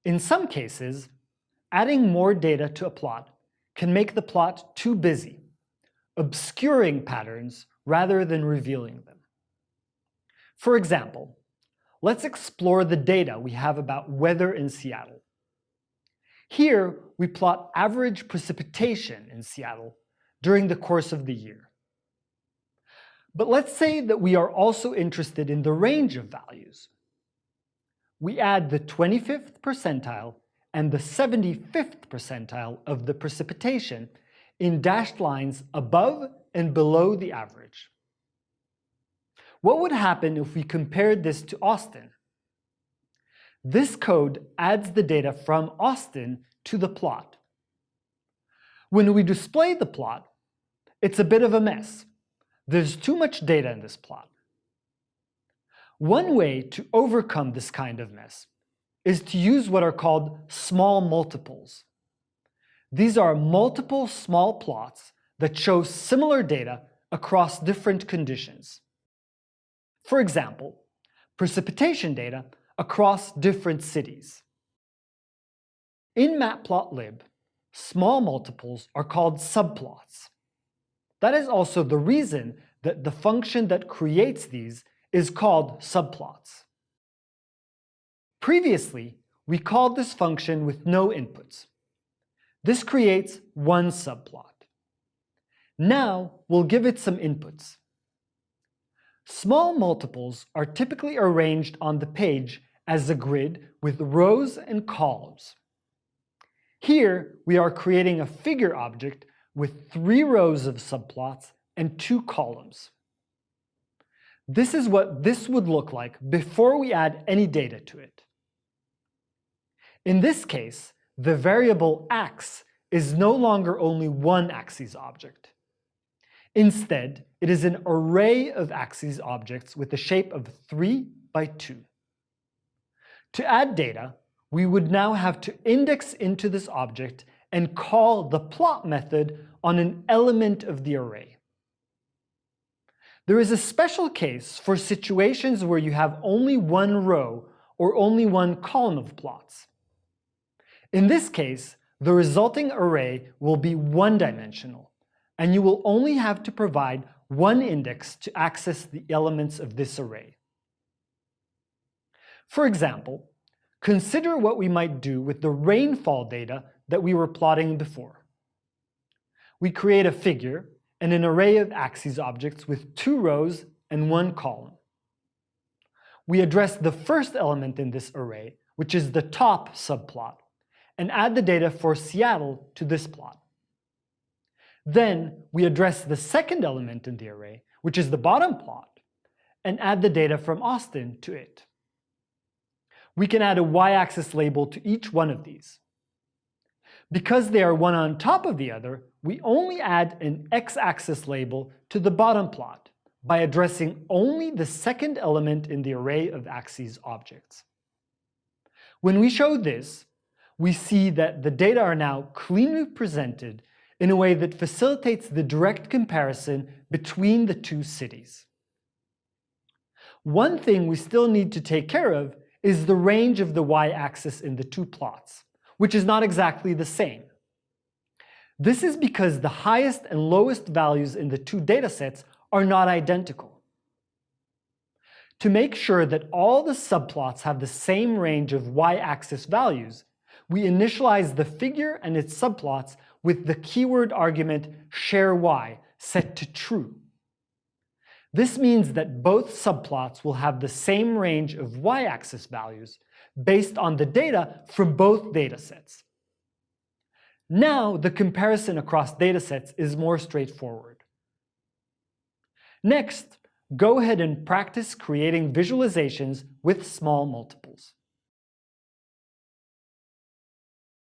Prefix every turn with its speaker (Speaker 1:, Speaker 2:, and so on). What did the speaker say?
Speaker 1: In some cases, adding more data to a plot can make the plot too busy, obscuring patterns rather than revealing them. For example, let's explore the data we have about weather in Seattle. Here, we plot average precipitation in Seattle during the course of the year. But let's say that we are also interested in the range of values. We add the 25th percentile and the 75th percentile of the precipitation in dashed lines above and below the average. What would happen if we compared this to Austin? This code adds the data from Austin to the plot. When we display the plot, it's a bit of a mess. There's too much data in this plot. One way to overcome this kind of mess is to use what are called small multiples. These are multiple small plots that show similar data across different conditions. For example, precipitation data across different cities. In Matplotlib, small multiples are called subplots. That is also the reason that the function that creates these is called subplots. Previously, we called this function with no inputs. This creates one subplot. Now we'll give it some inputs. Small multiples are typically arranged on the page as a grid with rows and columns. Here, we are creating a figure object with 3 rows of subplots and 2 columns. This is what this would look like before we add any data to it. In this case, the variable ax is no longer only one Yaxis object. Instead, it is an array of Yaxis objects with a shape of 3 by 2. To add data, we would now have to index into this object and call the plot method on an element of the array. There is a special case for situations where you have only one row or only one column of plots. In this case, the resulting array will be one-dimensional, and you will only have to provide one index to access the elements of this array. For example, consider what we might do with the rainfall data that we were plotting before. We create a figure and an array of Yaxis objects with 2 rows and 1 column. We address the first element in this array, which is the top subplot, and add the data for Seattle to this plot. Then we address the second element in the array, which is the bottom plot, and add the data from Austin to it. We can add a y-axis label to each one of these. Because they are one on top of the other, we only add an x-axis label to the bottom plot by addressing only the second element in the array of Yaxis objects. When we show this, we see that the data are now cleanly presented in a way that facilitates the direct comparison between the two cities. One thing we still need to take care of is the range of the y-axis in the two plots, which is not exactly the same. This is because the highest and lowest values in the two datasets are not identical. To make sure that all the subplots have the same range of y-axis values, we initialize the figure and its subplots with the keyword argument share_y set to true. This means that both subplots will have the same range of y-axis values based on the data from both datasets. Now the comparison across datasets is more straightforward. Next, go ahead and practice creating visualizations with small multiples.